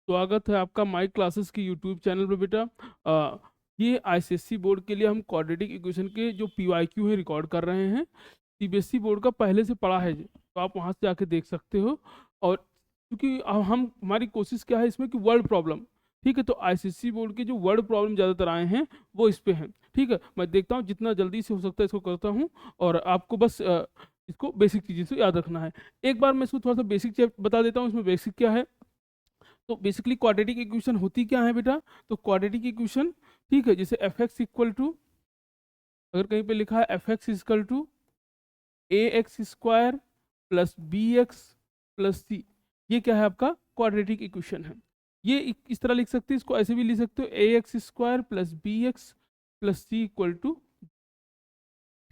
स्वागत है आपका माई क्लासेस की यूट्यूब चैनल पे बेटा। ये आईसीएससी बोर्ड के लिए हम क्वाड्रेटिक इक्वेशन के जो पीवाईक्यू है रिकॉर्ड कर रहे हैं। सीबीएसई बोर्ड का पहले से पढ़ा है तो आप वहाँ से जाके देख सकते हो। और क्योंकि अब हम हमारी कोशिश क्या है इसमें कि वर्ड प्रॉब्लम, ठीक है, तो आईसीएससी बोर्ड के जो वर्ड प्रॉब्लम ज़्यादातर आए हैं वो इस पे हैं। ठीक है, मैं देखता हूँ जितना जल्दी से हो सकता है इसको करता हूँ। और आपको बस इसको बेसिक चीज़ें से याद रखना है। एक बार मैं इसको थोड़ा सा बेसिक बता देता हूँ इसमें बेसिक क्या है। तो बेसिकली क्वाड्रेटिक इक्वेशन होती क्या है बेटा? तो क्वाड्रेटिक इक्वेशन, ठीक है, जैसे एफ एक्स इक्वल टू, अगर कहीं पे लिखा है F X equal to A X square plus B X plus C, ये क्या है आपका क्वाड्रेटिक इक्वेशन है। ये इस तरह लिख सकते हो, इसको ऐसे भी लिख सकते हो A X square plus B X plus C equal to.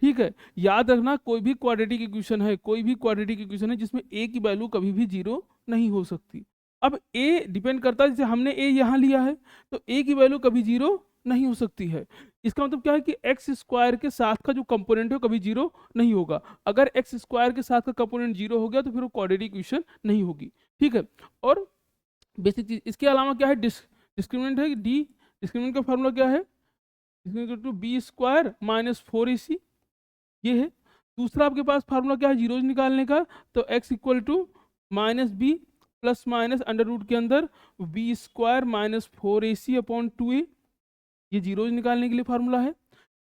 ठीक है, याद रखना कोई भी क्वाड्रेटिक इक्वेशन है, कोई भी क्वाड्रेटिक इक्वेशन है जिसमें ए की वैल्यू कभी भी जीरो नहीं हो सकती। अब ए डिपेंड करता है, जैसे हमने ए यहाँ लिया है तो ए की वैल्यू कभी जीरो नहीं हो सकती है। इसका मतलब क्या है कि एक्स स्क्वायर के साथ का जो कंपोनेंट है वो कभी जीरो नहीं होगा। अगर एक्स स्क्वायर के साथ का कंपोनेंट जीरो हो गया तो फिर वो क्वाड्रेटिक इक्वेशन नहीं होगी। ठीक है, और बेसिक चीज इसके अलावा क्या है, डिस्क्रिमिनेंट है डी। डिस्क्रिमिनेंट का फॉर्मूला क्या है? Two B square minus four ए सी, ये है। दूसरा आपके पास फार्मूला क्या है जीरोज निकालने का? तो x equal to minus b plus minus under root के अंदर b square minus four A c upon two a, ये जीरोज निकालने के लिए फार्मूला है।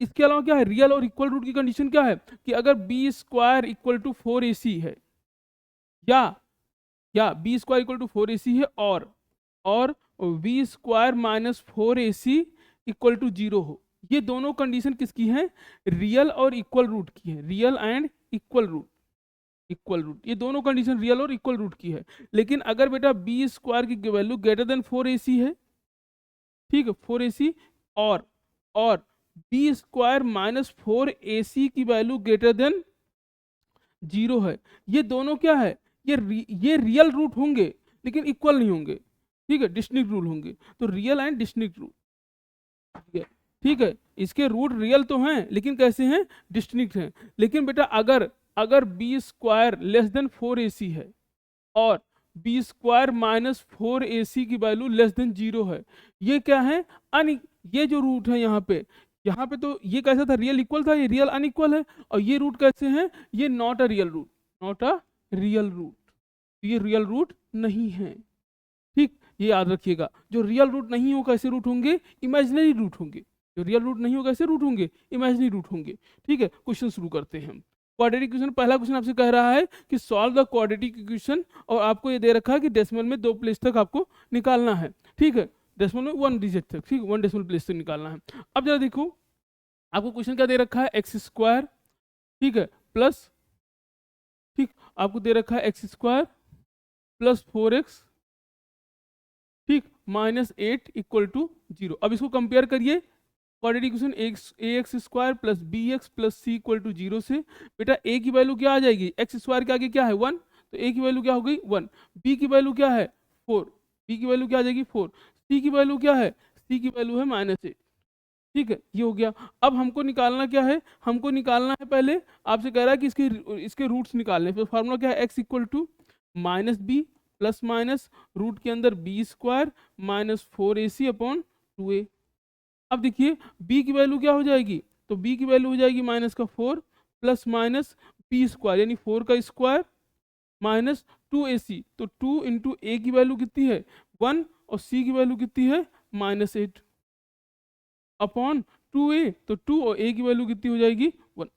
इसके अलावा क्या है, रियल और इक्वल रूट की कंडीशन क्या है कि अगर B square equal to four A C है या B square equal to four A C है और B square minus four A C equal to zero हो, ये दोनों कंडीशन किसकी हैं? रियल और इक्वल रूट की है। रियल एंड इक्वल रूट, ये दोनों कंडीशन रियल और इक्वल रूट की है। लेकिन अगर बेटा बी स्क्वायर की वैल्यू ग्रेटर देन फोर ए सी है, ठीक है, फोर ए सी, और बी स्क्वायर माइनस फोर ए सी की वैल्यू ग्रेटर देन जीरो है, ये दोनों क्या है, ये रियल रूट होंगे लेकिन इक्वल नहीं होंगे। ठीक है, डिस्टिंक्ट रूल होंगे। तो रियल एंड डिस्टिंक्ट रूल, ठीक है, ठीक है, इसके रूट रियल तो हैं लेकिन कैसे हैं? डिस्टिंक्ट हैं। लेकिन बेटा अगर अगर B square less than four ए सी है और बी स्क्वायर माइनस फोर ए सी की वैल्यू लेस देन जीरो है, ये क्या है? ये जो रूट है यहाँ पे तो ये कैसा था, रियल इक्वल था, ये रियल अनइक्वल है। और ये रूट कैसे हैं? ये not a real root, not a real root, ये रियल रूट नहीं है। ठीक, ये याद रखिएगा, जो रियल रूट नहीं हो कैसे रूट होंगे? इमेजिनरी रूट होंगे। जो रियल रूट नहीं हो कैसे रूट होंगे? इमेजिनरी रूट होंगे। ठीक है, क्वेश्चन शुरू करते हैं हम। क्वाड्रेटिक इक्वेशन, पहला क्वेश्चन आपसे कह रहा है कि सॉल्व द क्वाड्रेटिक इक्वेशन, और आपको ये दे रखा है कि डेसिमल में 2 प्लेस तक आपको निकालना है। ठीक है, डेसिमल में 1 डिजिट तक, ठीक, 1 डेसिमल प्लेस तक निकालना है। अब जरा देखो, आपको क्वेश्चन क्या दे रखा है? एक्स स्क्वायर, ठीक है, प्लस, ठीक, आपको दे रखा है X square plus four X, ठीक, minus eight equal to zero. अब इसको कंपेयर करिए quadratic equation A X square plus B X plus C equal to zero से। बेटा ए की वैल्यू क्या आ जाएगी? एक्स स्क्वायर के आगे क्या है? वन, तो ए की वैल्यू क्या हो गई? वन। बी की वैल्यू क्या है? फोर, बी की वैल्यू क्या आ जाएगी? फोर। सी की वैल्यू क्या है? सी की वैल्यू है माइनस एट। ठीक है, ये हो गया। अब हमको निकालना क्या है? हमको निकालना है, पहले आपसे कह रहा है कि इसके रूट्स निकालने। तो फार्मूला क्या है? X equal to minus b plus minus root के अंदर b square minus four A c upon two a. अब देखिए b की वैल्यू क्या हो जाएगी? तो b की वैल्यू हो जाएगी माइनस का four plus minus b square यानी फोर का square minus two a c. तो टू इंटू ए की वैल्यू कितनी है? वन, और c की वैल्यू कितनी है? माइनस एट अपॉन टू ए, तो टू और a की वैल्यू कितनी हो जाएगी? वन।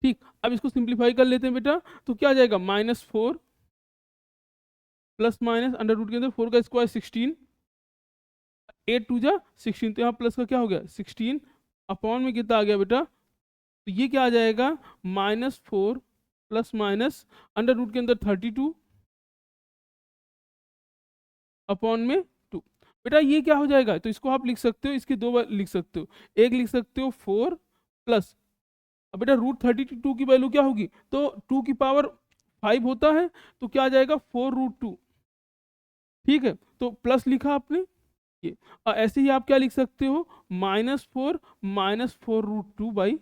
ठीक, अब इसको सिंप्लीफाई कर लेते हैं बेटा, तो क्या आ जाएगा? Minus four plus minus under root के अंदर फोर का स्क्वायर सिक्सटीन, एट टू जा सिक्सटीन, तो यहाँ प्लस का क्या हो गया? सिक्सटीन अपॉन में कितना आ गया बेटा? तो ये क्या आ जाएगा? Minus four plus minus under root के अंदर 32 अपॉन में टू। बेटा ये क्या हो जाएगा? तो इसको आप लिख सकते हो, इसके दो बार लिख सकते हो। एक लिख सकते हो फोर प्लस, अब बेटा रूट 32 की वैल्यू क्या होगी? तो टू की पावर फाइव होता है, तो क्या आ जाएगा? Four root two. ठीक है, तो प्लस लिखा आपने ये, और ऐसे ही आप क्या लिख सकते हो? Minus four root two by,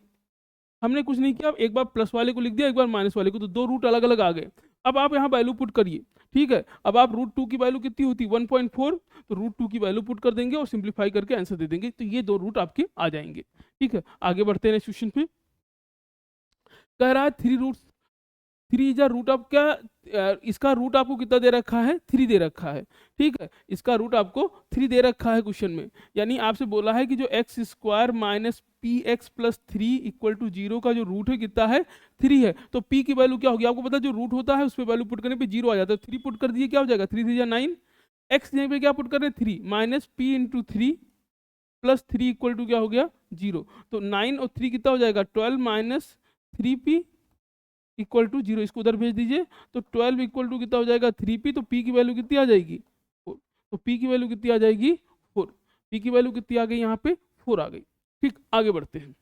हमने कुछ नहीं किया, एक बार प्लस वाले को लिख दिया, एक बार माइनस वाले को, तो दो रूट अलग अलग आ गए। अब आप यहाँ वैल्यू पुट करिए, ठीक है। अब आप √2 की वैल्यू कितनी होती है 1.4, तो √2 की वैल्यू पुट कर देंगे और सिंप्लीफाई करके आंसर दे देंगे, तो ये 2 रूट आपके आ जाएंगे, ठीक है। आगे बढ़ते हैं नेक्स्ट क्वेश्चन पे। कह रहा है 3 इज रूट ऑफ क्या, इसका रूट आपको कितना दे रखा है 3 दे रखा है, ठीक है। इसका रूट आपको 3 दे रखा है क्वेश्चन में, यानी आपसे बोला है कि जो x square minus p x plus 3 equal to 0 का जो रूट है कितना है 3 है। तो p की वैल्यू क्या होगी, आपको पता है जो रूट होता है उस पर वैल्यू पुट करने पे 0 आ जाता है, 3 पुट कर दिए क्या हो जाएगा 3 3 या 9, एक्स यहाँ पे क्या पुट कर रहे हैं 3 minus p into 3 plus 3 equal to क्या हो गया 0, तो 9 और 3 कितना हो जाएगा 12 माइनस 3p इक्वल टू 0, इसको उधर भेज दीजिए, तो 12 इक्वल टू कितना हो जाएगा 3p, तो p की वैल्यू कितनी आ जाएगी 4, तो p की वैल्यू कितनी आ जाएगी 4, p की वैल्यू कितनी आ गई यहाँ पे 4 आ गई, ठीक। आगे बढ़ते हैं।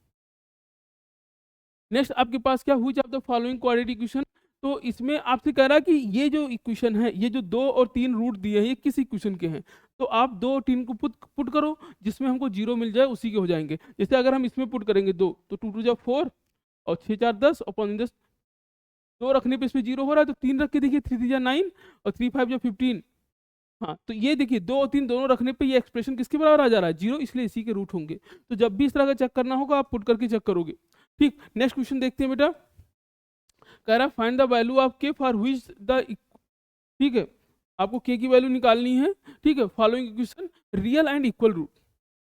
नेक्स्ट आपके पास क्या हुई of the following quadratic equation, तो इसमें आपसे कह रहा है कि ये जो इक्वेशन है, ये जो 2 और 3 रूट दिए हैं ये किस इक्वेशन के हैं, तो आप 2 और 3 को पुट करो, जिसमें हमको 0 मिल जाए उसी के हो जाएंगे। जैसे अगर हम इसमें पुट करेंगे 2, तो 2 2 जा 4 और 6 4 10 और 5 10, 2 रखने पे इसमें 0 हो रहा है, तो 3 रख के देखिए 3 3 जा 9 और 3 5 जा 15, हाँ तो ये देखिए 2 और 3 दोनों रखने पे ये एक्सप्रेशन किसके बराबर आ जा रहा है 0, इसलिए इसी के रूट होंगे। तो जब भी इस तरह का चेक करना होगा आप पुट करके चेक करोगे, ठीक। नेक्स्ट क्वेश्चन देखते हैं बेटा। कह रहा है फाइंड द वैल्यू ऑफ के फॉर व्हिच द, ठीक है, आपको के की वैल्यू निकालनी है, ठीक है। Following equation real and equal root,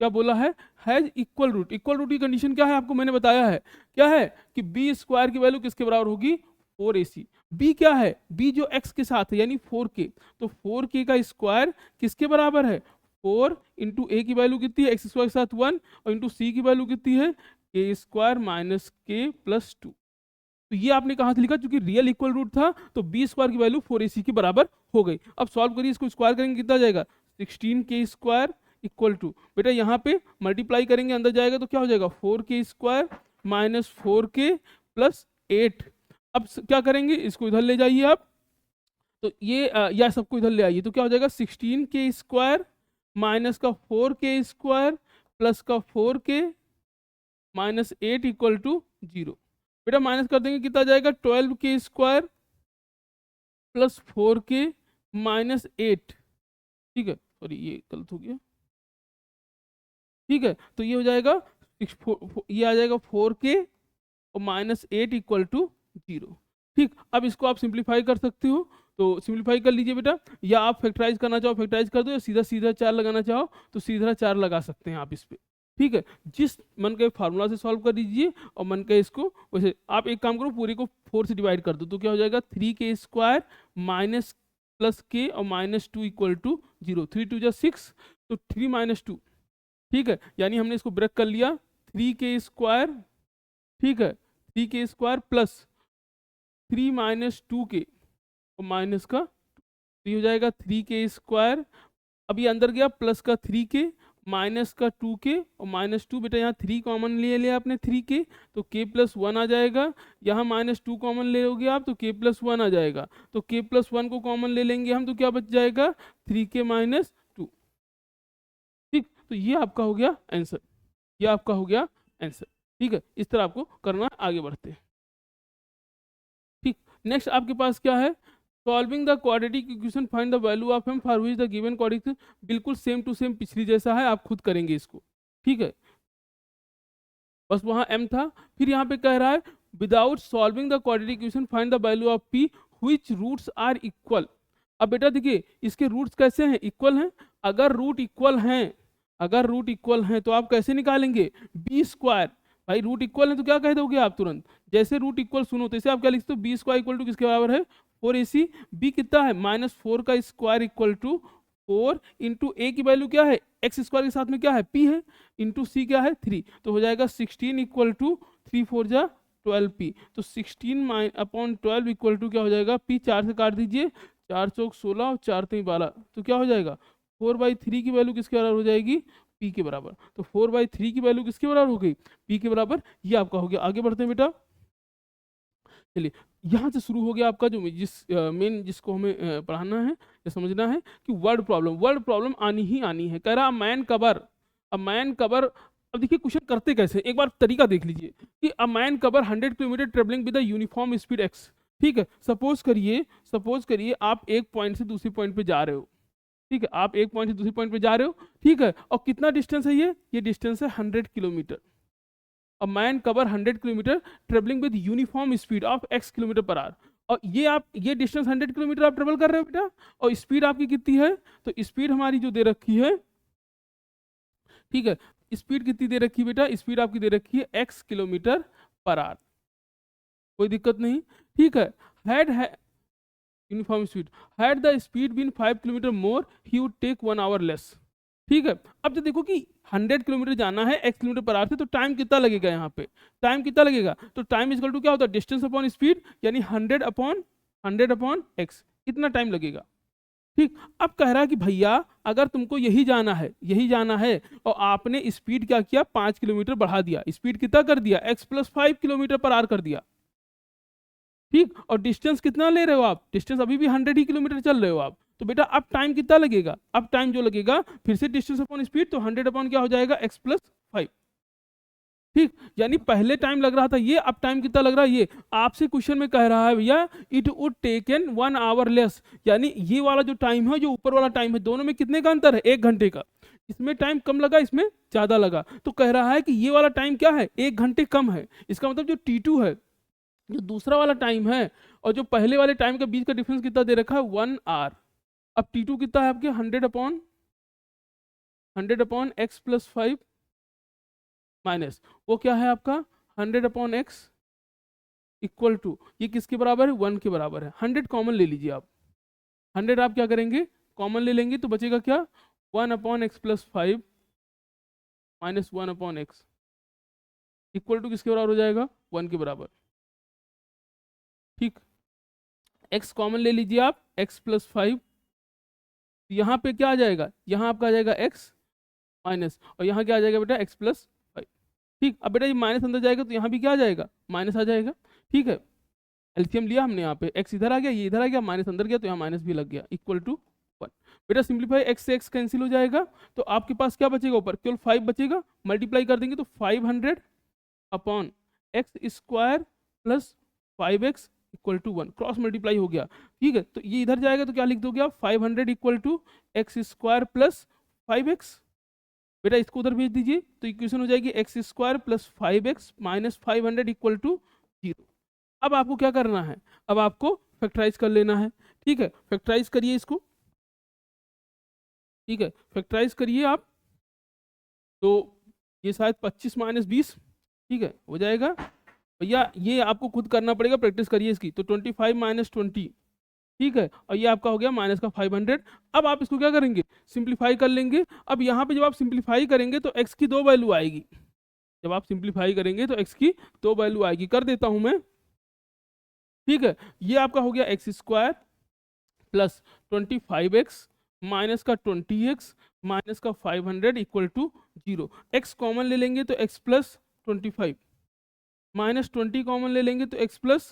क्या बोला है has equal root, equal root की कंडीशन क्या है आपको मैंने बताया है, क्या है कि बी स्क्वायर की वैल्यू किसके बराबर होगी 4ac, बी क्या है बी जो एक्स के साथ है यानी 4k, तो 4k का स्क्वायर किसके बराबर है 4 इंटू ए की वैल्यू कितनी है एक्स स्क्वायर के साथ 1 और इंटू सी की वैल्यू कितनी है के स्क्वायर माइनस के प्लस 2। तो ये आपने कहा था लिखा, क्योंकि रियल इक्वल रूट था तो बी स्क्वायर की वैल्यू 4ac के बराबर हो गई। अब सॉल्व करिए, इसको स्क्वायर करेंगे कितना जाएगा 16k स्क्वायर इक्वल टू, बेटा यहाँ पे मल्टीप्लाई करेंगे अंदर जाएगा तो क्या हो जाएगा 4k square minus 4k plus 8। अब क्या करेंगे, इसको इधर ले जाइए आप, तो ये या सबको इधर ले आइए, तो क्या हो जाएगा 16k स्क्वायर माइनस का 4k स्क्वायर प्लस का 4k माइनस 8 इक्वल टू 0। बेटा माइनस कर देंगे कितना जाएगा 12k square plus 4k minus 8, ठीक है, सॉरी ये गलत हो गया, ठीक है। तो ये हो जाएगा ये आ जाएगा 4k और माइनस 8 इक्वल टू 0, ठीक। अब इसको आप सिंप्लीफाई कर सकते हो, तो सिंप्लीफाई कर लीजिए बेटा, या आप फैक्टराइज करना चाहो फैक्टराइज कर दो, या सीधा सीधा 4 लगाना चाहो तो सीधा 4 लगा सकते हैं आप इस पे, ठीक है। जिस मन के फार्मूला से सॉल्व कर दीजिए और मन के इसको वैसे आप एक काम करो पूरी को 4 से डिवाइड कर दो, तो क्या हो जाएगा 3k square minus plus k और माइनस 2 इक्वल टू 0, 3 2 जा 6, तो 3 माइनस 2, ठीक है, यानी हमने इसको ब्रेक कर लिया 3k स्क्वायर, ठीक है, 3k square plus 3 minus 2k और माइनस का, तो ये हो जाएगा 3k स्क्वायर, अब ये अंदर गया प्लस का 3k माइनस का 2k और माइनस 2, बेटा यहाँ 3 कॉमन ले लिया आपने 3k, तो k प्लस 1 आ जाएगा, यहाँ माइनस 2 कॉमन ले लोगे आप तो k प्लस 1 आ जाएगा, तो k प्लस 1 को कॉमन ले लेंगे हम तो क्या बच जाएगा 3k माइनस 2, ठीक। तो ये आपका हो गया आंसर, ये आपका हो गया आंसर, ठीक है। इस तरह आपको करना, आगे बढ़ते हैं, ठीक। नेक्स्ट आपके पास क्या है, solving the quadratic equation find the value of m for which the given quadratic, बिल्कुल सेम टू सेम पिछली जैसा है, आप खुद करेंगे इसको, ठीक है, बस वहां m था। फिर यहाँ पे कह रहा है without solving the quadratic equation find the value of p which roots are equal. अब बेटा देखिए इसके रूट्स कैसे हैं इक्वल हैं, अगर रूट इक्वल हैं, अगर रूट इक्वल हैं तो आप कैसे निकालेंगे बी स्क्वायर, भाई रूट इक्वल है तो क्या कह दोगे आप तुरंत, जैसे रूट इक्वल सुनो तो इसे आप क्या लिखते हो बी स्क्वायर इक्वल टू किसके बराबर है 4ac, बी कितना है -4 का स्क्वायर इक्वल टू 4 इंटू ए की वैल्यू क्या है एक्स स्क्वायर के साथ में क्या है p है, इंटू सी क्या है 3, तो हो जाएगा 16 इक्वल टू 3 4 जा 12p, तो 16 अपॉन 12 इक्वल टू क्या हो जाएगा p, 4 से काट दीजिए 4 चौक 16 और 4 3 12, तो क्या हो जाएगा 4/3 की वैल्यू किसके बराबर हो जाएगी p के बराबर, तो 4/3 की वैल्यू किसके बराबर हो गई p के बराबर, ये आपका हो गया। आगे बढ़ते हैं बेटा, चलिए यहाँ से शुरू हो गया आपका जो मेन जिसको हमें पढ़ाना है या समझना है कि वर्ड प्रॉब्लम आनी ही आनी है। कह रहा man cover, a man cover, अब देखिए क्वेश्चन करते कैसे, एक बार तरीका देख लीजिए कि a man cover 100 kilometre travelling with uniform speed x, ठीक है। सपोज करिए आप एक पॉइंट से दूसरी पॉइंट पे जा रहे हो, ठीक है, आप एक पॉइंट से दूसरी पॉइंट पे जा रहे हो, ठीक है, और कितना डिस्टेंस है, ये डिस्टेंस है 100 kilometre. A man cover 100 kilometre travelling with uniform speed of x kilometre per hour. और ये डिस्टेंस 100 किलोमीटर आप ट्रेवल कर रहे हो बेटा, और स्पीड आपकी कितनी है, तो स्पीड हमारी जो दे रखी है, ठीक है, स्पीड कितनी दे रखी है बेटा, स्पीड आपकी दे रखी है x किलोमीटर पर आवर, कोई दिक्कत नहीं, ठीक है। Had uniform speed, had the speed been 5 kilometre more he would take 1 hour less, ठीक है। अब जो देखो कि 100 किलोमीटर जाना है x किलोमीटर पर आवर से, तो टाइम कितना लगेगा यहाँ पे, टाइम कितना लगेगा, तो टाइम इक्वल टू क्या होता है, डिस्टेंस अपॉन स्पीड, यानी 100 अपॉन x, कितना टाइम लगेगा, ठीक। अब कह रहा है कि भैया अगर तुमको यही जाना है और आपने स्पीड क्या किया, 5 किलोमीटर बढ़ा दिया, स्पीड कितना कर दिया, x plus 5 kilometre per hour कर दिया, ठीक, और डिस्टेंस कितना ले रहे हो आप, डिस्टेंस अभी भी 100 ही किलोमीटर चल रहे हो आप, तो बेटा अब टाइम कितना लगेगा, अब टाइम जो लगेगा फिर से डिस्टेंस अपॉन स्पीड, तो 100 अपॉन क्या हो जाएगा, x प्लस 5, ठीक। यानी पहले टाइम लग रहा था ये, अब टाइम कितना लग रहा है, ये आपसे क्वेश्चन में कह रहा है भैया it would taken 1 hour less, यानी ये वाला जो टाइम है, जो ऊपर वाला टाइम है, दोनों में कितने का अंतर है, 1 घंटे का, इसमें टाइम कम लगा, इसमें ज्यादा लगा, तो कह रहा है कि ये वाला टाइम क्या है, 1 घंटे कम है, इसका मतलब जो T2 है, जो दूसरा वाला टाइम है और जो पहले वाले टाइम के बीच का डिफरेंस कितना दे रखा है, 1 आवर। अब T2 कितना है आपके, 100 अपॉन x प्लस 5 माइनस वो क्या है आपका 100 अपॉन x इक्वल टू, ये किसके बराबर है, 1 के बराबर है। 100 कॉमन ले लीजिए आप, 100 आप क्या करेंगे, कॉमन ले लेंगे, तो बचेगा क्या, 1 upon x plus 5 minus 1 upon x equal to किसके बराबर हो जाएगा, 1 के बराबर, ठीक। x कॉमन ले लीजिए आप, x प्लस 5, यहाँ पे क्या आ जाएगा, यहाँ आपका आ जाएगा x माइनस, और यहाँ क्या आ जाएगा बेटा, x प्लस 5, ठीक। अब बेटा ये माइनस अंदर जाएगा तो यहाँ भी क्या आ जाएगा, माइनस आ जाएगा, ठीक है। एलसीएम लिया हमने, यहाँ पे x इधर आ गया, ये इधर आ गया, माइनस अंदर गया तो यहाँ माइनस भी लग गया, इक्वल टू 1। बेटा सिंप्लीफाई, x से x कैंसिल हो जाएगा, तो आपके पास क्या बचेगा, ऊपर केवल 5 बचेगा, मल्टीप्लाई कर देंगे तो 500 upon x square plus 5x equal to 1, cross multiply हो गया, ठीक है। तो ये इधर जाएगा तो क्या लिख दोगे आप, 500 equal to x square plus 5x, बेटा इसको उधर भेज दीजिए, तो इक्वेशन हो जाएगी x square plus 5x minus 500 equal to 0। अब आपको क्या करना है, अब आपको फैक्टराइज कर लेना है, ठीक है, फैक्टराइज करिए इसको, ठीक है, फैक्टराइज करिए आप, तो ये शायद 25 माइनस 20, ठीक है, हो जाएगा भैया, ये आपको खुद करना पड़ेगा, प्रैक्टिस करिए इसकी, तो 25 माइनस 20, ठीक है, और ये आपका हो गया माइनस का 500। अब आप इसको क्या करेंगे, सिंप्लीफाई कर लेंगे। अब यहाँ पे जब आप सिंप्लीफाई करेंगे तो x की 2 वैल्यू आएगी, जब आप सिंप्लीफाई करेंगे तो x की 2 वैल्यू आएगी, कर देता हूँ मैं, ठीक है। ये आपका हो गया x square plus 25x minus का 20x माइनस का 500 इक्वल टू 0। x कॉमन ले लेंगे तो x प्लस 25 माइनस 20 कॉमन ले लेंगे तो x प्लस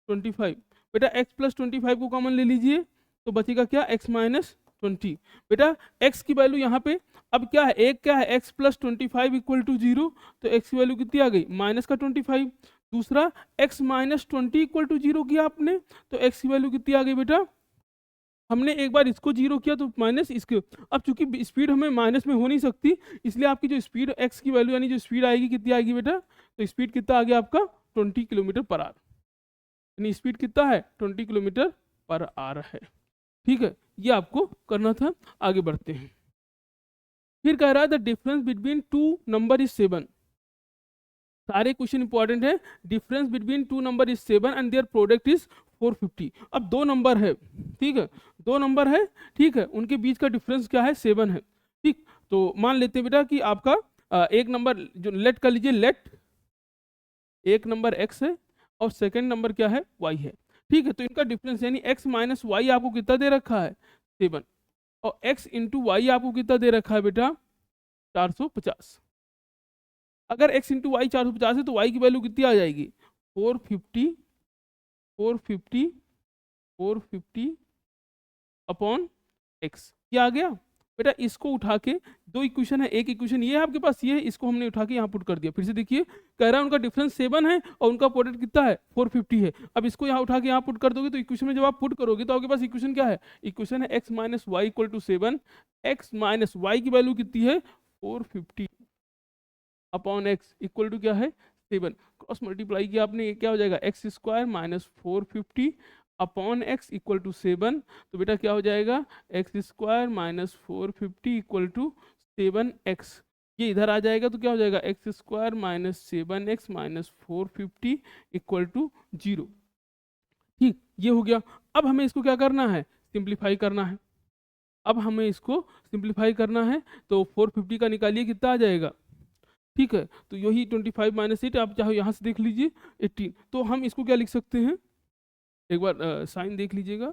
25, बेटा x प्लस 25 को कॉमन ले लीजिए तो बचेगा क्या, x माइनस 20। बेटा x की वैल्यू यहाँ पे अब क्या है, एक क्या है, x प्लस 25 इक्वल टू 0, तो x की वैल्यू कितनी आ गई, माइनस का 25। दूसरा x माइनस 20 इक्वल टू 0 किया आपने, तो x की वैल्यू कितनी आ गई बेटा, हमने एक बार इसको 0 किया तो माइनस इसके, अब चूंकि स्पीड हमें माइनस में हो नहीं सकती, इसलिए आपकी जो स्पीड x की वैल्यू यानी जो स्पीड आएगी कितनी आएगी बेटा, तो स्पीड कितना आ गया आपका 20 किलोमीटर पर आवर, यानी स्पीड कितना है 20 किलोमीटर पर आवर है, ठीक है। ये आपको करना था, आगे बढ़ते हैं। फिर कह रहा है the difference between two number is 7, सारे क्वेश्चन इंपॉर्टेंट है, difference between two number is 7 and their product is 450। अब दो नंबर है, ठीक है, दो नंबर है, ठीक है, उनके बीच का डिफरेंस क्या है, 7 है, ठीक। तो मान लेते हैं बेटा कि आपका एक नंबर जो लेट कर लीजिए, लेट एक नंबर x है और सेकंड नंबर क्या है, y है, ठीक है। तो इनका डिफरेंस यानी x माइनस वाई आपको कितना दे रखा है, 7, और x इंटू वाई आपको कितना दे रखा है बेटा, 450। अगर x इंटू वाई 450 है तो y की वैल्यू कितनी आ जाएगी, 450 450 450 अपॉन x, ये आ गया। बेटा इसको उठा के, दो इक्वेशन है, एक इक्वेशन ये है आपके पास, ये है, इसको हमने उठा के यहाँ पुट कर दिया। फिर से देखिए, कह रहा है उनका डिफरेंस 7 है और उनका प्रोडक्ट कितना है 450 है। अब इसको यहाँ उठा के यहाँ पुट कर दोगे तो इक्वेशन में जब आप पुट करोगे तो आपके पास इक्वेशन क्या है, इक्वेशन है x minus y equal to 7, x minus y की वैल्यू कितनी है 450 अपॉन एक्स इक्वल टू क्या है 7, क्रॉस मल्टीप्लाई किया आपने, ये क्या हो जाएगा x square minus 450 upon x equal to 7। तो बेटा क्या हो जाएगा x square minus 450 equal to 7x, ये इधर आ जाएगा तो क्या हो जाएगा x square minus 7x minus 450 equal to 0। ठीक, ये हो गया। अब हमें इसको क्या करना है, सिंप्लीफाई करना है। अब हमें इसको सिंप्लीफाई करना है तो 450 का निकालिए कितना आ जाएगा, ठीक है, तो यही 25 माइनस 8, आप चाहे यहाँ से देख लीजिए 18। तो हम इसको क्या लिख सकते हैं, एक बार साइन देख लीजिएगा,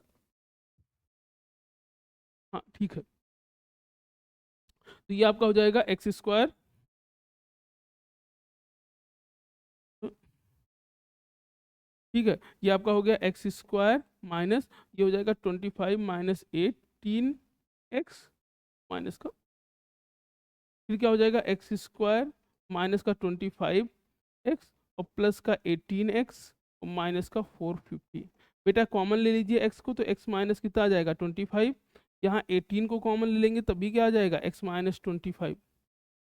हाँ ठीक है, तो ये आपका हो जाएगा एक्स स्क्वायर, ठीक है, ये आपका हो गया एक्स स्क्वायर माइनस ये हो जाएगा 25 माइनस 18x माइनस का, फिर क्या हो जाएगा एक्स स्क्वायर माइनस का 25x और प्लस का 18x और माइनस का 450। बेटा कॉमन ले लीजिए x को, तो x माइनस कितना आ जाएगा 25, यहाँ 18 को कॉमन ले लेंगे तभी क्या आ जाएगा x माइनस 25।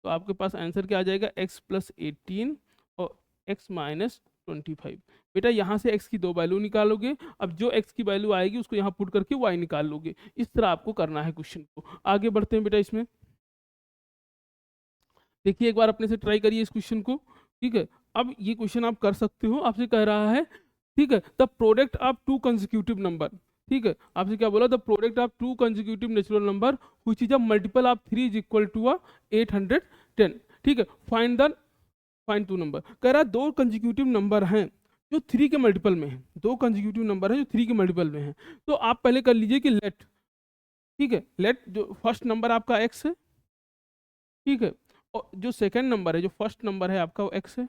तो आपके पास आंसर क्या आ जाएगा x प्लस 18 और x माइनस 25। बेटा यहाँ से x की दो वैल्यू निकालोगे, अब जो x की वैल्यू आएगी उसको यहाँ पुट करके y निकाल लोगे। इस तरह आपको करना है क्वेश्चन को। आगे बढ़ते हैं बेटा इसमें, देखिए एक बार अपने से ट्राई करिए इस क्वेश्चन को, ठीक है। अब ये क्वेश्चन आप कर सकते हो, आपसे कह रहा है, ठीक है, the product of two consecutive number, ठीक है, आपसे क्या बोला, the product of two consecutive natural number which is a multiple of 3 is equal to 810, ठीक है, फाइंड टू नंबर। कह रहा है दो कंसेक्यूटिव नंबर हैं जो 3 के मल्टीपल में हैं, दो कंसेक्यूटिव नंबर हैं जो 3 के मल्टीपल में हैं। तो आप पहले कर लीजिए कि लेट, ठीक है, लेट जो फर्स्ट नंबर आपका x है, ठीक है, और जो सेकंड नंबर है, जो फर्स्ट नंबर है आपका वो x है।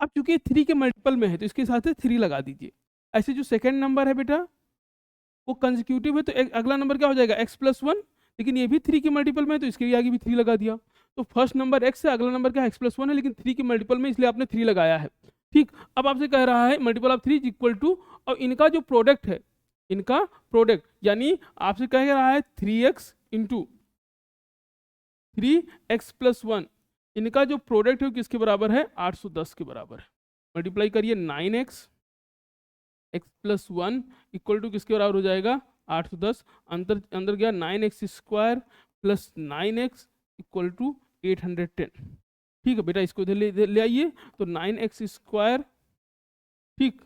अब चूंकि 3 के मल्टीपल में है तो इसके साथ 3 लगा दीजिए। ऐसे जो सेकंड नंबर है बेटा वो कंसेक्यूटिव है तो अगला नंबर क्या हो जाएगा x प्लस 1, लेकिन ये भी 3 के मल्टीपल में है तो इसके आगे भी 3 लगा दिया। तो फर्स्ट नंबर x है, अगला नंबर क्या है x प्लस 1 है, लेकिन 3 के मल्टीपल में इसलिए आपने 3 लगाया है। ठीक, अब आपसे कह रहा है multiple of 3 is equal to, और इनका जो प्रोडक्ट है, इनका प्रोडक्ट यानी आपसे कह रहा है 3x इंटू 3x प्लस 1, इनका जो प्रोडक्ट है वो किसके बराबर है 810 के बराबर है। मल्टीप्लाई करिए 9x x plus 1 equal to किसके बराबर हो जाएगा 810, अंदर अंदर गया 9x square plus 9x equal to 810। ठीक है बेटा, इसको इधर ले आइए, तो 9x स्क्वायर, ठीक,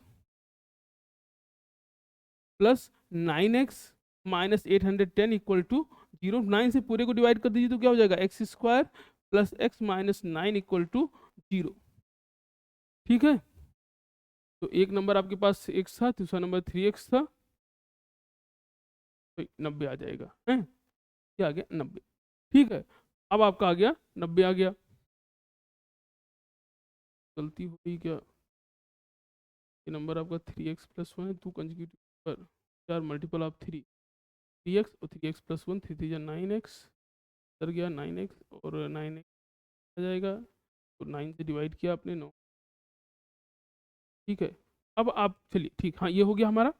plus 9x minus 810 equal to 0। 9 से पूरे को डिवाइड कर दीजिए तो क्या हो जाएगा x square plus x minus 9 equal to 0। ठीक है, तो एक नंबर आपके पास x था, दूसरा नंबर 3x था, तो 90 आ जाएगा, है क्या आ गया 90। ठीक है, अब आपका आ गया 90 आ गया। गलती हो गई क्या, ये नंबर आपका 3x प्लस 1 है, 2 कंसेक्यूटिव पर 4 मल्टीपल ऑफ 3x और 3x प्लस 1, 3 3 9x, इधर गया 9x और 9x आ जाएगा, तो 9 से डिवाइड किया आपने 9। ठीक है, अब आप चलिए, ठीक, हाँ ये हो गया हमारा।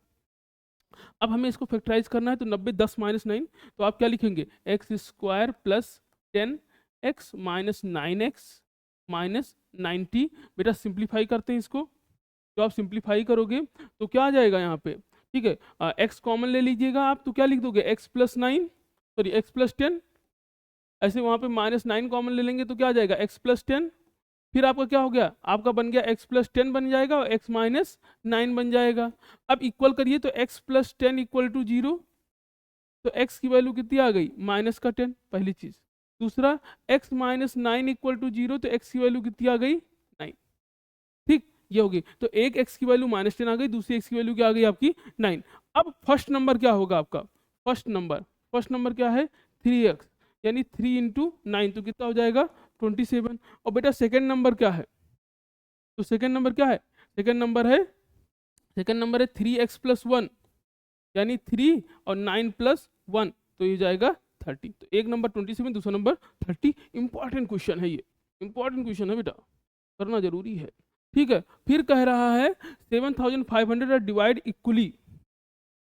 अब हमें इसको फैक्टराइज करना है, तो 90 10 माइनस 9, तो आप क्या लिखेंगे x square plus 10x minus 9x minus 90। बेटा सिंप्लीफाई करते हैं इसको, तो आप सिंप्लीफाई करोगे तो क्या आ जाएगा यहाँ पे, ठीक है, x कॉमन ले लीजिएगा आप, तो क्या लिख दोगे x plus 9, sorry x plus 10, ऐसे वहाँ पे माइनस 9 कॉमन ले लेंगे तो क्या आ जाएगा x प्लस 10, फिर आपका क्या हो गया, आपका बन गया x प्लस 10 बन जाएगा और x माइनस 9 बन जाएगा। अब इक्वल करिए तो x प्लस 10 इक्वल टू 0, तो x की वैल्यू कितनी आ गई माइनस का 10, पहली चीज। दूसरा x माइनस 9 इक्वल टू 0, तो x की वैल्यू कितनी आ गई 9। ठीक, ये होगी, तो एक x की वैल्यू माइनस 10 आ गई, दूसरी x की वैल्यू क्या आ गई आपकी 9। अब फर्स्ट नंबर क्या होगा आपका, फर्स्ट नंबर क्या है 3x, यानी 3 इंटू 9 तो कितना हो जाएगा 27। और बेटा सेकंड नंबर क्या है, तो सेकंड नंबर क्या है, सेकंड नंबर है 3x प्लस 1, यानी 3 और 9 प्लस 1, तो ये जाएगा 30। तो एक नंबर 27, दूसरा नंबर 30। इंपॉर्टेंट क्वेश्चन है ये, इंपॉर्टेंट क्वेश्चन है बेटा, करना जरूरी है। ठीक है, फिर कह रहा है 7500 divide equally,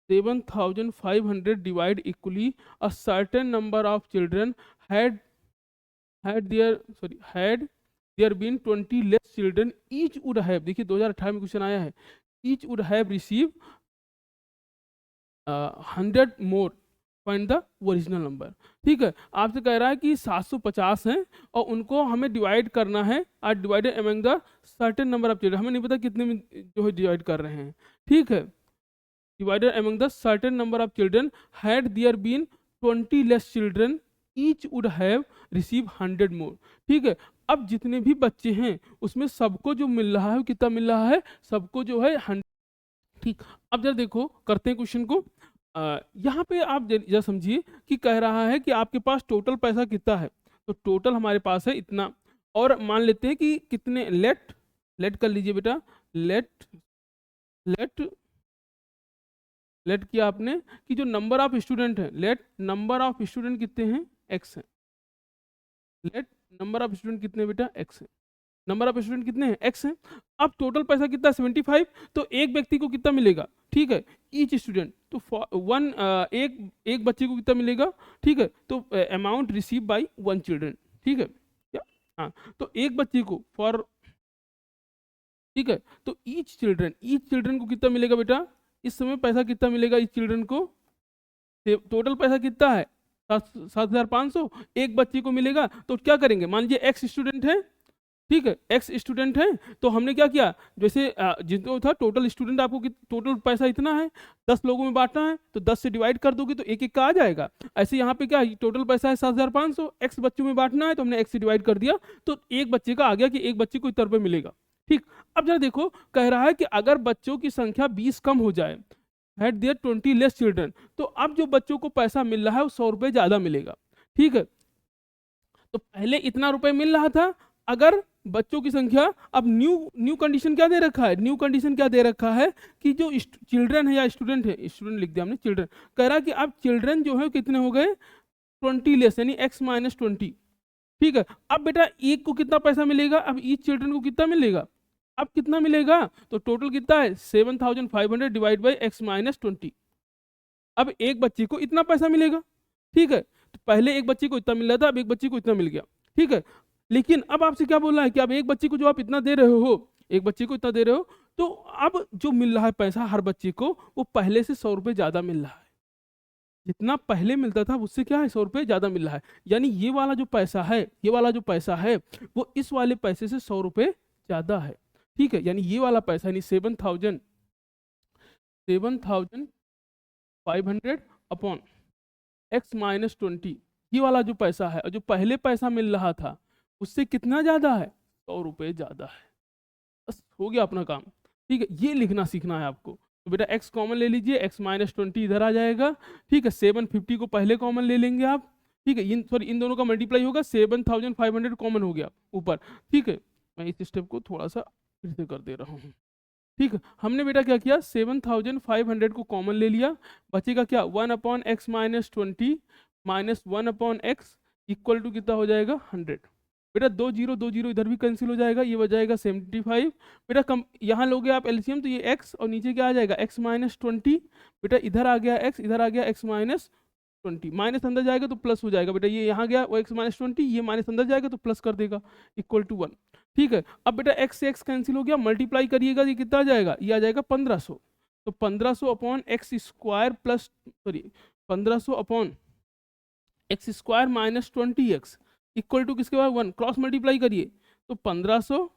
7500 divide equally a certain number of children had had there been 20 less children, each would have, देखिए 2018 में क्वेश्चन आया है, each would have received 100 more, find the original number. ठीक है, आपसे कह रहा है कि 750 हैं और उनको हमें डिवाइड करना है, are divided among the certain number of children, हमें नहीं पता कितने में जो है डिवाइड कर रहे हैं। ठीक है, divided among the certain number of children had there been 20 less children, each would have receive 100 more. ठीक है, अब जितने भी बच्चे हैं उसमें सबको जो मिल रहा है कितना मिल रहा है, सबको जो है 100। ठीक, अब जरा देखो करते हैं क्वेश्चन को। यहाँ पे आप जरा समझिए कि कह रहा है कि आपके पास टोटल पैसा कितना है, तो टोटल हमारे पास है इतना, और मान लेते हैं कि कितने, लेट कर लीजिए बेटा, लेट किया आपने कि जो नंबर ऑफ स्टूडेंट है, लेट नंबर ऑफ स्टूडेंट कितने हैं, x है। लेट नंबर ऑफ स्टूडेंट कितने बेटा, x है। नंबर ऑफ स्टूडेंट कितने हैं, x है। अब टोटल पैसा कितना 75, तो एक व्यक्ति को कितना मिलेगा, ठीक है, ईच स्टूडेंट, तो एक बच्चे को कितना मिलेगा, ठीक है, तो अमाउंट रिसीव बाय 1 चिल्ड्रन। ठीक है क्या, हाँ, तो एक बच्चे को फॉर, ठीक है, तो ईच चिल्ड्रन को कितना मिलेगा बेटा, इस समय पैसा कितना मिलेगा इस चिल्ड्रन को, टोटल पैसा कितना है 7500, एक बच्चे को मिलेगा। तो क्या करेंगे, मान लीजिए एक्स स्टूडेंट है, ठीक है, एक्स स्टूडेंट है, तो हमने क्या किया, जैसे जितना था टोटल स्टूडेंट, आपको टोटल पैसा इतना है, 10 लोगों में बांटना है, तो 10 से डिवाइड कर दोगे तो एक एक का आ जाएगा। ऐसे यहाँ पे क्या टोटल पैसा है 7500, एक्स बच्चों में बांटना है तो हमने एक्स से डिवाइड कर दिया, तो एक बच्चे का आ गया कि एक बच्चे को इतना रुपये मिलेगा। ठीक, अब जरा देखो कह रहा है कि अगर बच्चों की संख्या 20 कम हो जाए, हैड देयर 20 लेस चिल्ड्रन, तो अब जो बच्चों को पैसा मिल रहा है वो 100 रुपये ज्यादा मिलेगा। ठीक है, तो पहले इतना रुपए मिल रहा था, अगर बच्चों की संख्या, अब न्यू कंडीशन क्या दे रखा है, न्यू कंडीशन क्या दे रखा है कि जो चिल्ड्रन है या स्टूडेंट है, स्टूडेंट लिख दिया हमने, चिल्ड्रन कह रहा है कि अब चिल्ड्रन जो है कितने हो गए 20 लेस, यानी x माइनस 20। ठीक है, अब बेटा एक को कितना पैसा मिलेगा, अब ईच चिल्ड्रन को कितना मिलेगा, अब कितना मिलेगा, तो टोटल कितना है 7500 डिवाइड बाई x माइनस 20। अब एक बच्चे को इतना पैसा मिलेगा। ठीक है, तो पहले एक बच्चे को इतना मिल रहा था, अब एक बच्चे को इतना मिल गया। ठीक है, लेकिन अब आपसे क्या बोल रहा है कि अब एक बच्चे को जो आप इतना दे रहे हो, एक बच्चे को इतना दे रहे हो, तो अब जो मिल रहा है पैसा हर बच्चे को वो पहले से 100 रुपये ज्यादा मिल रहा है, जितना पहले मिलता था उससे क्या है 100 रुपये ज्यादा मिल रहा है। यानी ये वाला जो पैसा है, ये वाला जो पैसा है वो इस वाले पैसे से 100 रुपये ज्यादा है। ठीक है, यानी ये वाला पैसा यानी 7500 अपॉन x माइनस 20, ये वाला जो पैसा है और जो पहले पैसा मिल रहा था उससे कितना ज्यादा है, 100 रुपये ज्यादा है। बस हो गया अपना काम। ठीक है, ये लिखना सीखना है आपको। तो बेटा x कॉमन ले लीजिए, x माइनस 20 इधर आ जाएगा। ठीक है, 750 को पहले कॉमन ले लेंगे आप। ठीक है, इन दोनों का मल्टीप्लाई होगा, 7500 कॉमन हो गया ऊपर। ठीक है, मैं इस स्टेप को थोड़ा सा फिर से कर दे रहा हूँ। ठीक है, हमने बेटा क्या किया, 7500 को कॉमन ले लिया, बचेगा क्या 1 upon x minus 20 minus 1 upon x equal to कितना हो जाएगा 100। बेटा 2 0 इधर भी कैंसिल हो जाएगा, ये बजाएगा 75। बेटा कम यहाँ लोगे आप एलसीएम, तो ये x और नीचे क्या आ जाएगा x माइनस 20। बेटा इधर आ गया x, इधर आ गया x माइनस 20, माइनस अंदर जाएगा तो प्लस हो जाएगा। बेटा ये यहाँ गया वो x माइनस 20, ये माइनस अंदर जाएगा तो प्लस कर देगा, इक्वल टू 1। ठीक है, अब बेटा x से x कैंसिल हो गया, मल्टीप्लाई करिएगा, ये कितना आ जाएगा, ये आ जाएगा 1500। तो 1500 upon x square plus 1500 upon x square minus 20x equal to किसके बाद 1, क्रॉस मल्टीप्लाई करिए, तो 1500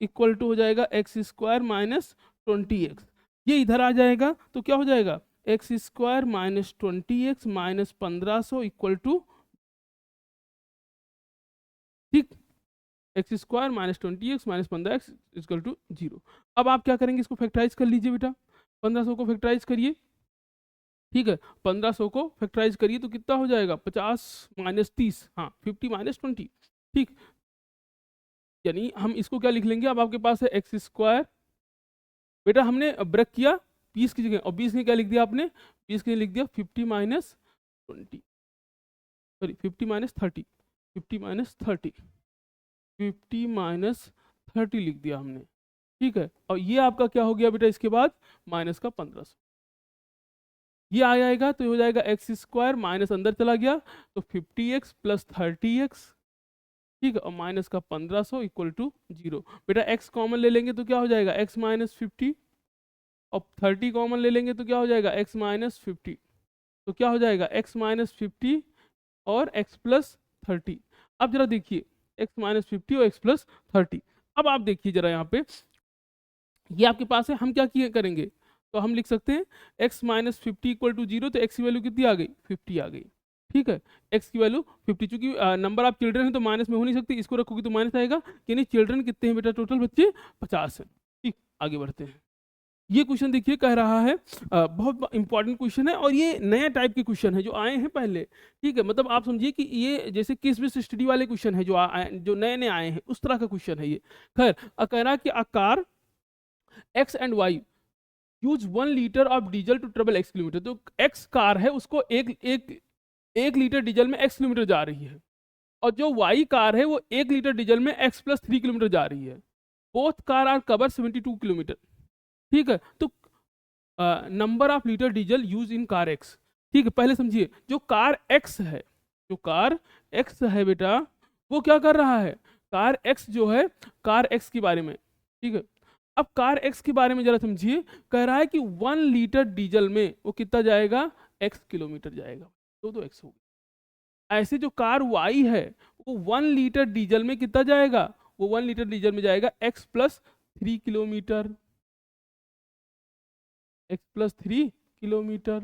इक्वल टू हो जाएगा एक्स स्क्वायर माइनस 20x, ये इधर आ जाएगा तो क्या हो जाएगा x square minus 20x minus 1500 equal to, ठीक, X square minus 20x minus 15x equal to 0। अब आप क्या करेंगे, इसको फैक्टराइज कर लीजिए बेटा, 1500 को फैक्टराइज करिए। ठीक है, 1500 को फैक्टराइज करिए तो कितना हो जाएगा 50 माइनस 30, हाँ 50 माइनस 20। ठीक, यानी हम इसको क्या लिख लेंगे, अब आपके पास है एक्स स्क्वायर, बेटा हमने ब्रेक किया 20 की जगह और 20 ने क्या लिख दिया आपने, 20 के लिए लिख दिया 50 minus 20। Sorry 50 minus 30, 50 minus 30, 50 minus 30 लिख दिया हमने, ठीक है। और ये आपका क्या हो गया बेटा, इसके बाद माइनस का 1500, ये आ जाएगा तो ये हो जाएगा एक्स स्क्वायर, माइनस अंदर चला गया तो 50x प्लस 30x, ठीक है, और माइनस का 1500 इक्वल टू 0। बेटा x कॉमन ले लेंगे तो क्या हो जाएगा, x माइनस 50, और 30 कॉमन ले लेंगे तो क्या हो जाएगा, x माइनस 50, तो क्या हो जाएगा x माइनस 50 और x प्लस 30। अब जरा देखिए x माइनस 50 और x प्लस 30, अब आप देखिए जरा यहाँ पे, ये आपके पास है, हम क्या किए करेंगे, तो हम लिख सकते हैं x माइनस 50 इक्वल टू 0, तो x की वैल्यू कितनी आ गई, 50 आ गई, ठीक है, x की वैल्यू 50, चूंकि नंबर ऑफ चिल्ड्रन है तो माइनस में हो नहीं सकती, इसको रखोगे तो माइनस आएगा, यानी चिल्ड्रन कितने हैं बेटा, टोटल बच्चे 50 है। ठीक, आगे बढ़ते हैं। ये क्वेश्चन देखिए कह रहा है, बहुत इंपॉर्टेंट क्वेश्चन है, और ये नया टाइप के क्वेश्चन है जो आए हैं पहले, ठीक है, मतलब आप समझिए कि ये जैसे केस बेस्ड स्टडी वाले क्वेश्चन है जो नए नए आए हैं, उस तरह का क्वेश्चन है ये। खैर, कह रहा है कि a car x and y use 1 litre of diesel to travel x kilometre, तो x कार है उसको एक लीटर डीजल में x किलोमीटर जा रही है, और जो y कार है वो 1 लीटर डीजल में x प्लस 3 किलोमीटर जा रही है। Both car are cover 72 kilometre, ठीक है, तो number of litre diesel use in car x, ठीक है। पहले समझिए, जो कार x है, जो कार x है बेटा, वो क्या कर रहा है, कार x जो है, कार x के बारे में, ठीक है। अब कार x के बारे में जरा समझिए, कह रहा है कि 1 लीटर डीजल में वो कितना जाएगा, x किलोमीटर जाएगा, तो x होगा। ऐसे जो कार y है, वो 1 लीटर डीजल में कितना जाएगा, वो 1 लीटर डीजल में जाएगा x plus 3 kilometre, x plus 3 kilometre,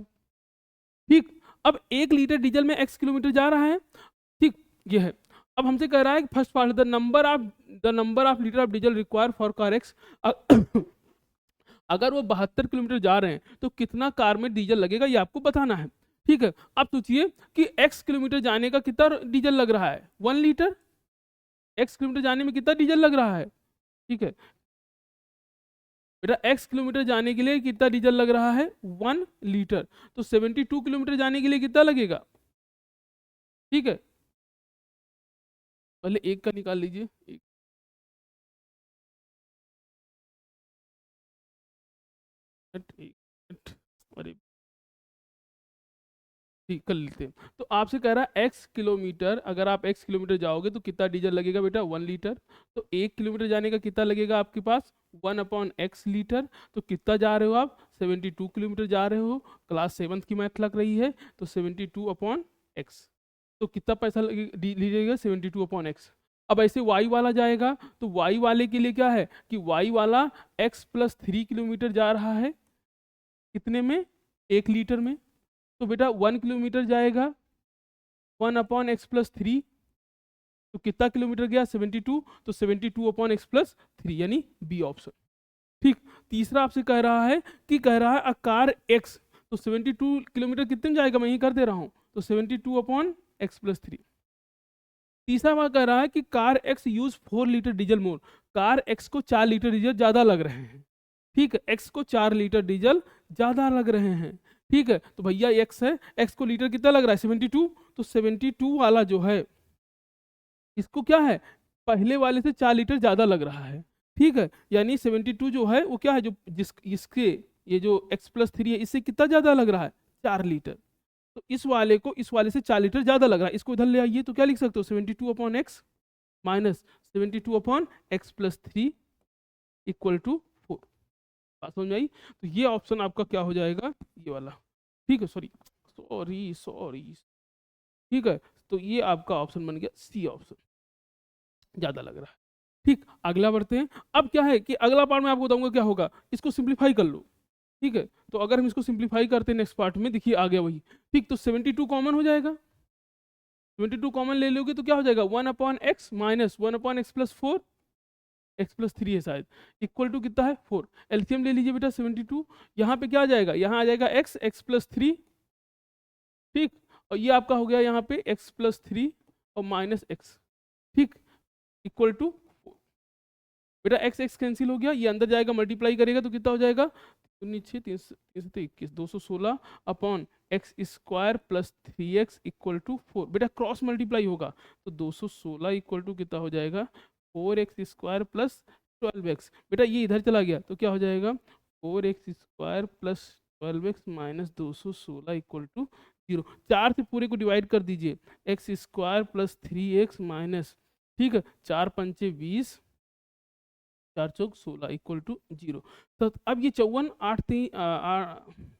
ठीक। अब 1 लीटर डीजल में x किलोमीटर जा रहा है, ठीक, ये है। अब हमसे कह रहा है कि first part, the number of litre of diesel require for car x, अगर वो 72 किलोमीटर जा रहे हैं तो कितना कार में डीजल लगेगा, ये आपको बताना है, ठीक है। अब सोचिए कि x किलोमीटर जाने का कितना डीजल लग रहा है, 1 लीटर, x किलोमीटर जाने में कितना डीजल लग रहा है, ठीक है बेटा, x किलोमीटर जाने के लिए कितना डीजल लग रहा है, 1 लीटर, तो 72 किलोमीटर जाने के लिए कितना लगेगा, ठीक है। पहले एक का निकाल लीजिए, एक, अरे ठीक कर लेते हैं। तो आपसे कह रहा है x किलोमीटर, अगर आप x किलोमीटर जाओगे तो कितना डीजल लगेगा बेटा, 1 लीटर, तो 1 किलोमीटर जाने का कितना लगेगा आपके पास, 1/x लीटर, तो कितना जा रहे हो आप, 72 किलोमीटर जा रहे हो, क्लास 7 की मैथ लग रही है, तो 72/x, तो कितना पैसा लीजिएगा, 72/x। अब ऐसे y वाला जाएगा, तो y वाले के लिए क्या है कि y वाला x प्लस 3 किलोमीटर जा रहा है, कितने में, 1 लीटर में, तो बेटा 1 किलोमीटर जाएगा 1/x प्लस 3, तो कितना किलोमीटर गया, 72, तो 72/x प्लस 3, यानी बी ऑप्शन, ठीक। तीसरा आपसे कह रहा है कि कह रहा है अ कार x, तो 72 किलोमीटर कितने में जाएगा, मैं यही कर दे रहा हूँ, तो 72/x प्लस 3। तीसरा बात कह रहा है कि car x use 4 litre diesel more, car x को 4 लीटर डीजल ज्यादा लग रहे हैं, ठीक है, x को 4 लीटर डीजल ज्यादा लग रहे हैं, ठीक है। तो भैया x है, x को लीटर कितना लग रहा है, 72, तो 72 वाला जो है, इसको क्या है, पहले वाले से 4 लीटर ज्यादा लग रहा है, ठीक है, यानी 72 जो है वो क्या है, जो इसके ये जो x प्लस 3 है, इससे कितना ज्यादा लग रहा है, 4 लीटर, तो इस वाले को इस वाले से 4 लीटर ज्यादा लग रहा है, इसको इधर ले आइए, तो क्या लिख सकते हो, 72/x minus 72/x plus 3 equal to 4, बात समझ में आई। तो ये ऑप्शन आपका क्या हो जाएगा, ये वाला, ठीक है, सॉरी, ठीक है, तो ये आपका ऑप्शन बन गया सी ऑप्शन, ज्यादा लग रहा है, ठीक। अगला बढ़ते हैं। अब क्या है कि अगला पार्ट में आपको बताऊंगा क्या होगा, इसको सिंप्लीफाई कर लो, ठीक है। तो अगर हम इसको सिंप्लीफाई करते हैं नेक्स्ट पार्ट में, देखिए आ गया वही, ठीक, तो 72 कॉमन हो जाएगा, 72 कॉमन ले लोगे तो क्या हो जाएगा, 1/x minus 1/x plus 4, x plus 3 है शायद, इक्वल टू कितना है, 4, एलसीएम ले लीजिए बेटा 72, यहाँ पे क्या आ जाएगा, यहाँ आ जाएगा x प्लस 3, ठीक, और ये आपका हो गया यहाँ पे x प्लस 3 और माइनस x, ठीक, इक्वल टू बेटा x कैंसिल हो गया, ये अंदर जाएगा मल्टीप्लाई करेगा तो कितना हो जाएगा, 19 3 21 216 upon x square plus 3x equal to 4। बेटा क्रॉस मल्टीप्लाई होगा तो 216 इक्वल टू कितना हो जाएगा 4x स्क्वायर प्लस 12x। बेटा ये इधर चला गया तो क्या हो जाएगा 4x square plus 12x minus 216 equal to 0। 4 से पूरे को डिवाइड कर दीजिए, x square plus 3x minus, ठीक है, 4 पंचे 20, 4 चौक 16 इक्वल टू 0। तो अब ये 54, 8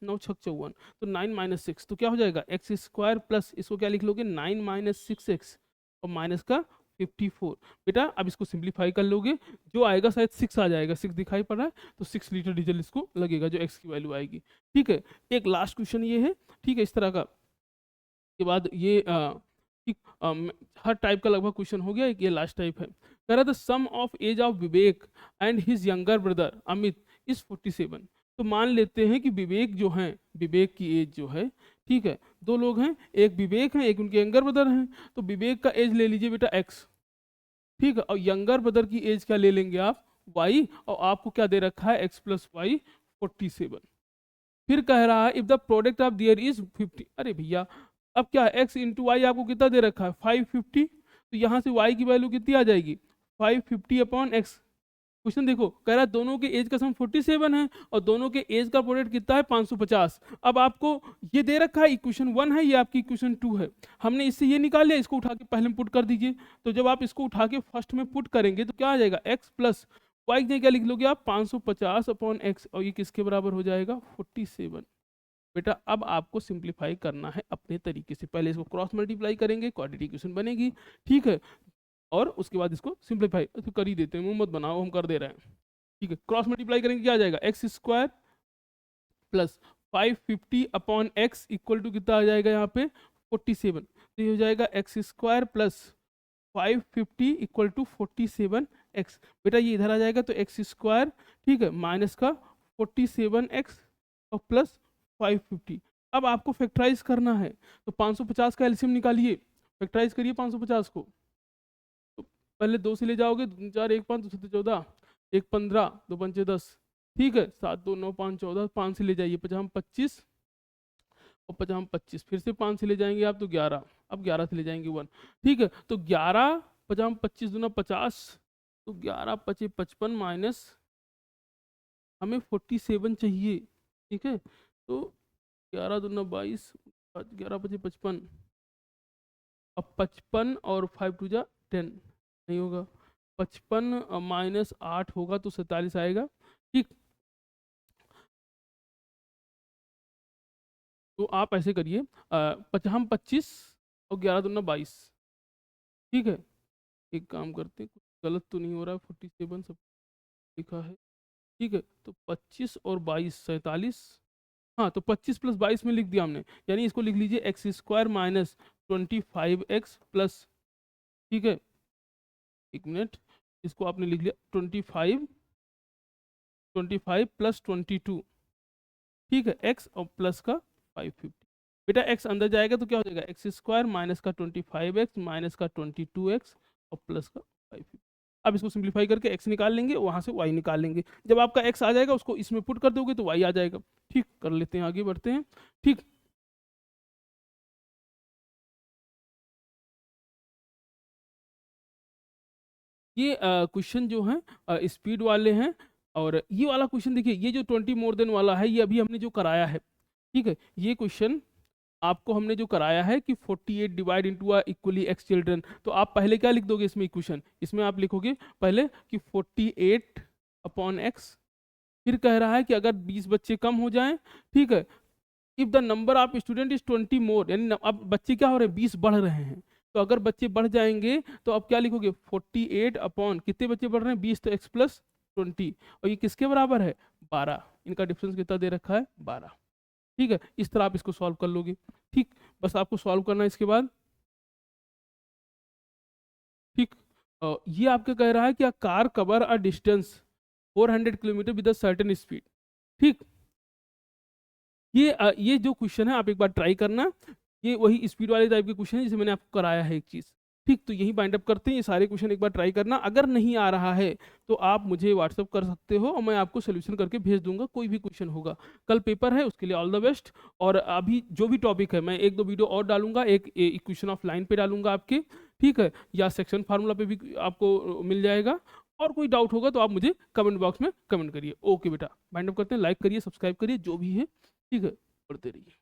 9 छक 54, तो 9 माइनस 6 तो क्या हो जाएगा एक्स स्क्वायर प्लस, इसको क्या लिख लोगे 9 माइनस 6x और माइनस का 54। बेटा अब इसको सिंप्लीफाई कर लोगे, जो आएगा शायद 6 आ जाएगा, 6 दिखाई पड़ रहा है, तो 6 लीटर डीजल इसको लगेगा जो x की वैल्यू आएगी। ठीक है, एक लास्ट क्वेश्चन ये है, ठीक है, इस तरह का। के बाद ये हर टाइप का लगभग क्वेश्चन हो गया, एक ये लास्ट टाइप है। कह रहा था sum of age of Vivek and his younger brother Amit is 47। तो मान लेते हैं कि विवेक जो है, विवेक की एज जो है, ठीक है, दो लोग हैं, एक विवेक है, एक उनके यंगर ब्रदर हैं। तो विवेक का एज ले लीजिए बेटा x, ठीक है, और यंगर ब्रदर की एज क्या ले लेंगे आप y, और आपको क्या दे रखा है x प्लस वाई 47। फिर कह रहा है if the product of their is 50। अरे भैया अब क्या है x इंटू वाई आपको कितना दे रखा है 550, तो यहाँ से y की वैल्यू कितनी आ जाएगी 550 अपॉन x। क्वेश्चन देखो, कह रहा है दोनों के एज का सम 47 है और दोनों के एज का प्रोडक्ट कितना है 550। अब आपको ये दे रखा है इक्वेशन 1 है, ये आपकी इक्वेशन 2 है, हमने इससे ये निकाल लिया, इसको उठा के पहले पुट कर दीजिए। तो जब आप इसको उठा के फर्स्ट में पुट करेंगे तो क्या आ जाएगा x प्लस वाई ने क्या लिख लोगे आप 550 अपॉन x, और ये किसके बराबर हो जाएगा 47। बेटा अब आपको सिंप्लीफाई करना है अपने तरीके से, पहले इसको क्रॉस मल्टीप्लाई करेंगे, क्वाड्रेटिक इक्वेशन बनेगी, ठीक है, और उसके बाद इसको सिंप्लीफाई तो कर ही देते हैं, मुंह मत बनाओ, हम कर दे रहे हैं, ठीक है। क्रॉस मल्टीप्लाई करेंगे क्या आ जाएगा x square plus 550 upon x equal to कितना आ जाएगा यहाँ पे 47। तो ये हो जाएगा x square plus 550 equal to 47x। बेटा ये इधर आ जाएगा तो एक्स स्क्वायर, ठीक है, माइनस का 47x और प्लस 550। अब आपको फैक्टराइज करना है तो 550 का एलसीएम निकालिए, फैक्टराइज करिए 550 को। तो पहले 2 से ले जाओगे, 2 4 1 5 2 7 14, 1 15 2 पंचे 10, ठीक है, 7 2 9 5 14, 5 से ले जाइए 50 25 और 50 25, फिर से 5 से ले जाएंगे आप तो 11, अब 11 से ले जाएंगे 1, ठीक है। तो 11 50 25 दूना 50, तो 11 25 55 माइनस हमें 47 चाहिए, ठीक है। तो 11 दूना 22, 11 25 55, अब 55 और 5 टू जा 10 नहीं होगा, 55 माइनस 8 होगा तो 47 आएगा, ठीक। तो आप ऐसे करिए 50 25 और 11 दूना 22, ठीक है। एक काम करते हैं, कुछ गलत तो नहीं हो रहा है, 47 सब लिखा है, ठीक है। तो 25 और 22 47, हाँ, तो 25 प्लस 22 में लिख दिया हमने, यानी इसको लिख लीजिए x square minus 25x plus, ठीक है, एक मिनट, इसको आपने लिख लिया 25 प्लस 22, ठीक है, x और प्लस का 550। बेटा x अंदर जाएगा तो क्या हो जाएगा एक्स स्क्वायर माइनस का 25x माइनस का 22x और प्लस का 550। अब इसको सिंप्लीफाई करके x निकाल लेंगे, वहां से y निकाल लेंगे, जब आपका x आ जाएगा उसको इसमें पुट कर दोगे तो y आ जाएगा, ठीक। कर लेते हैं, आगे बढ़ते हैं, ठीक। ये क्वेश्चन जो है स्पीड वाले हैं, और ये वाला क्वेश्चन देखिए, ये जो 20 मोर देन वाला है ये अभी हमने जो कराया है, ठीक है। ये क्वेश्चन आपको हमने जो कराया है कि 48 divide into equally x children, तो आप पहले क्या लिख दोगे इसमें इक्वेशन, इसमें आप लिखोगे पहले कि 48 अपॉन एक्स, फिर कह रहा है कि अगर 20 बच्चे कम हो जाएं, ठीक है, if the number of student is 20 मोर, यानी अब बच्चे क्या हो रहे हैं 20 बढ़ रहे हैं, तो अगर बच्चे बढ़ जाएंगे तो अब क्या लिखोगे 48 अपॉन कितने बच्चे बढ़ रहे हैं 20, तो x प्लस 20, और ये किसके बराबर है 12, इनका डिफरेंस कितना दे रखा है 12, ठीक है। इस तरह आप इसको सॉल्व कर लोगे, ठीक, बस आपको सॉल्व करना है इसके बाद, ठीक। ये आपके कह रहा है कि car cover a distance 400 kilometre with a certain speed, ठीक। ये जो क्वेश्चन है आप एक बार ट्राई करना, ये वही स्पीड वाले टाइप के क्वेश्चन है जिसे मैंने आपको कराया है एक चीज, ठीक, तो यही बाइंड अप करते हैं। ये सारे क्वेश्चन एक बार ट्राई करना, अगर नहीं आ रहा है तो आप मुझे व्हाट्सअप कर सकते हो और मैं आपको सोल्यूशन करके भेज दूंगा, कोई भी क्वेश्चन होगा। कल पेपर है, उसके लिए ऑल द बेस्ट। और अभी जो भी टॉपिक है मैं 1-2 वीडियो और डालूंगा, एक इक्वेशन ऑफ लाइन पे डालूंगा आपके, ठीक है, या सेक्शन फार्मूला पे भी आपको मिल जाएगा। और कोई डाउट होगा तो आप मुझे कमेंट बॉक्स में कमेंट करिए। ओके बेटा, बाइंड अप करते हैं, लाइक करिए, सब्सक्राइब करिए, जो भी है, ठीक है, पढ़ते रहिए।